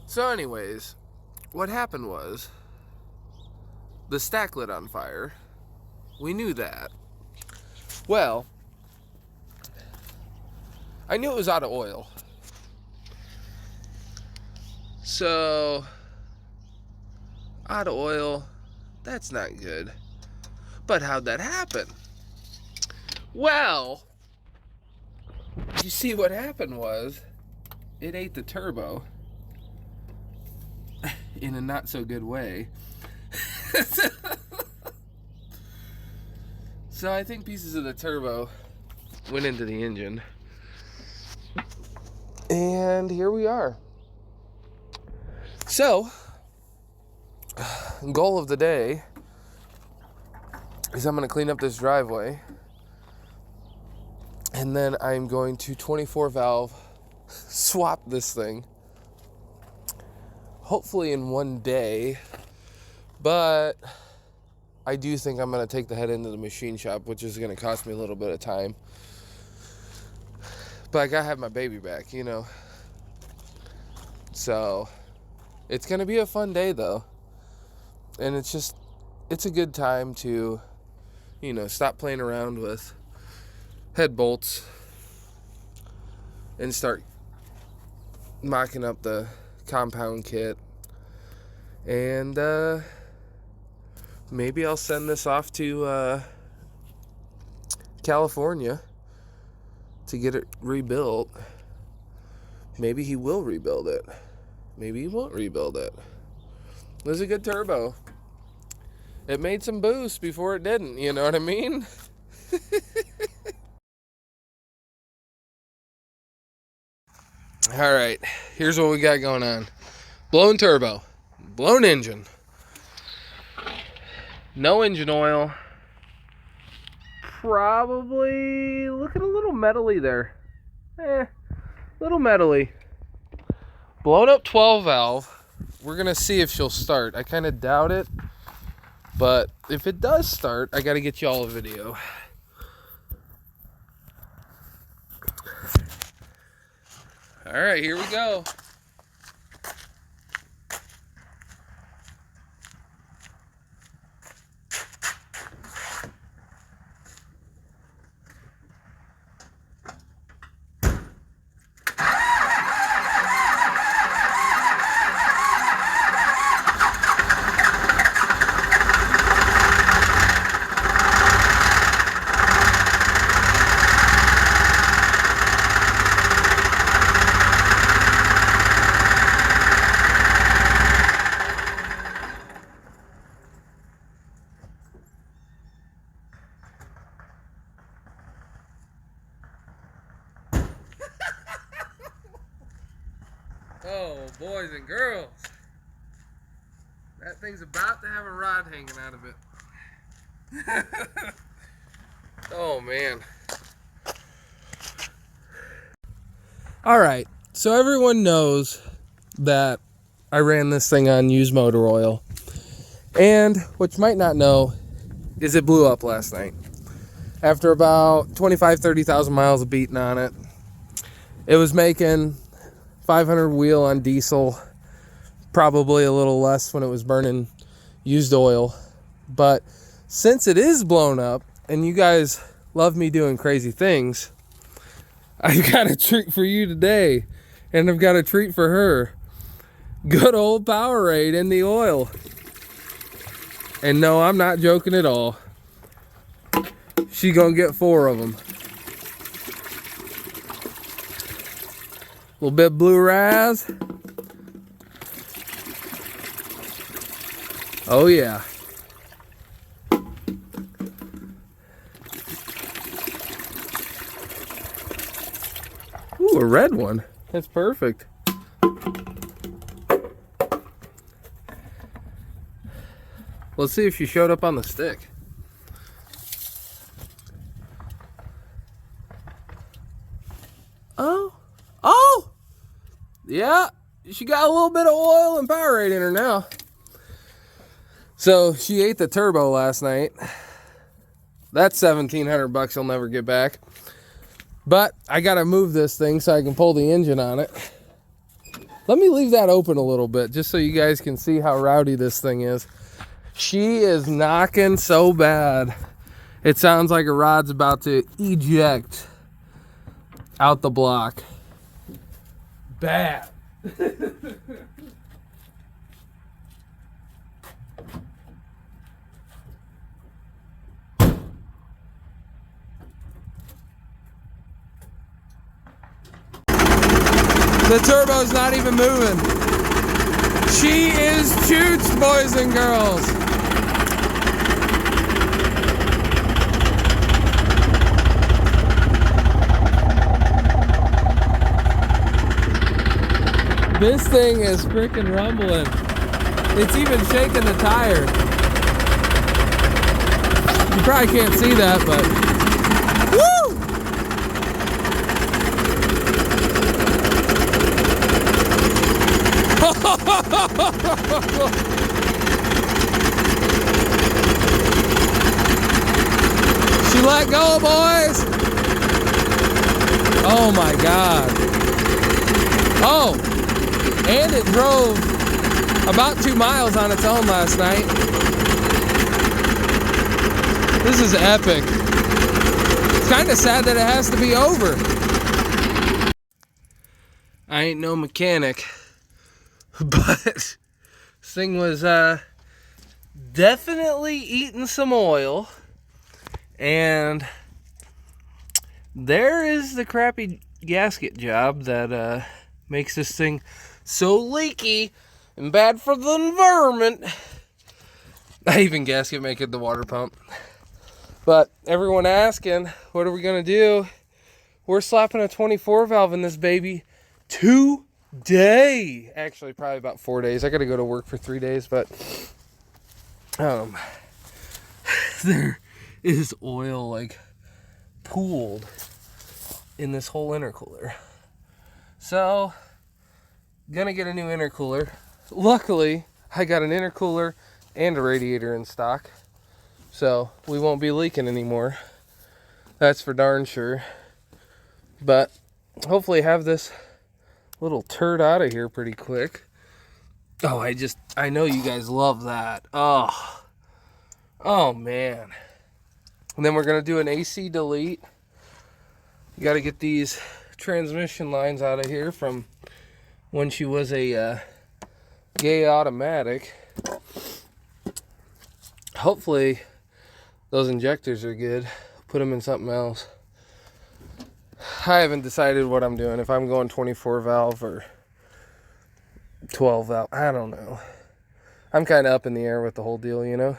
So anyways, what happened was the stack lit on fire. We knew that. Well, I knew it was out of oil. So, out of oil, that's not good. But how'd that happen? Well, you see what happened was, it ate the turbo in a not so good way. So I think pieces of the turbo went into the engine. And here we are. So, goal of the day is I'm going to clean up this driveway. And then I'm going to 24 valve swap this thing. Hopefully in one day. But I do think I'm going to take the head into the machine shop, which is going to cost me a little bit of time. But I got to have my baby back, you know. So, it's going to be a fun day, though. And it's a good time to, you know, stop playing around with head bolts and start mocking up the compound kit. And, maybe I'll send this off to California to get it rebuilt. Maybe he will rebuild it. Maybe he won't rebuild it. It was a good turbo. It made some boost before it didn't, you know what I mean? All right, here's what we got going on. Blown turbo, blown engine. No engine oil. Probably looking a little metally there. Little metally. Blown up 12 valve. We're going to see if she'll start. I kind of doubt it. But if it does start, I got to get y'all a video. All right, here we go. Oh, boys and girls. That thing's about to have a rod hanging out of it. Oh, man. All right. So everyone knows that I ran this thing on used motor oil. And what you might not know is it blew up last night. After about 30,000 miles of beating on it, it was making 500 wheel on diesel, probably a little less when it was burning used oil. But since it is blown up and you guys love me doing crazy things, I've got a treat for you today, and I've got a treat for her. Good old Powerade in the oil. And no, I'm not joking at all. She gonna get 4 of them. A little bit of blue raz. Oh yeah. Ooh, a red one. That's perfect. Let's see if she showed up on the stick. Oh! Yeah, she got a little bit of oil and Powerade in her now. So she ate the turbo last night. That's $1,700 I'll never get back. But I gotta move this thing so I can pull the engine on it. Let me leave that open a little bit just so you guys can see how rowdy this thing is. She is knocking so bad. It sounds like a rod's about to eject out the block. Bad. The turbo's not even moving. She is choots, boys and girls. This thing is freaking rumbling. It's even shaking the tire. You probably can't see that, but woo! She let go, boys. Oh my God. Oh, and it drove about 2 miles on its own last night. This is epic. It's kind of sad that it has to be over. I ain't no mechanic, but this thing was definitely eating some oil. And there is the crappy gasket job that makes this thing so leaky and bad for the environment. I even gasket make it the water pump. But everyone asking, what are we gonna do? We're slapping a 24 valve in this baby today. Actually, probably about 4 days. I gotta go to work for 3 days, but there is oil like pooled in this whole intercooler. So, gonna get a new intercooler. Luckily, I got an intercooler and a radiator in stock, so we won't be leaking anymore. That's for darn sure. But hopefully have this little turd out of here pretty quick. Oh, I know you guys love that. Oh man. And then we're gonna do an AC delete. You gotta get these transmission lines out of here from when she was a gay automatic. Hopefully those injectors are good. Put them in something else. I haven't decided what I'm doing, if I'm going 24 valve or 12 valve. I don't know. I'm kind of up in the air with the whole deal, you know.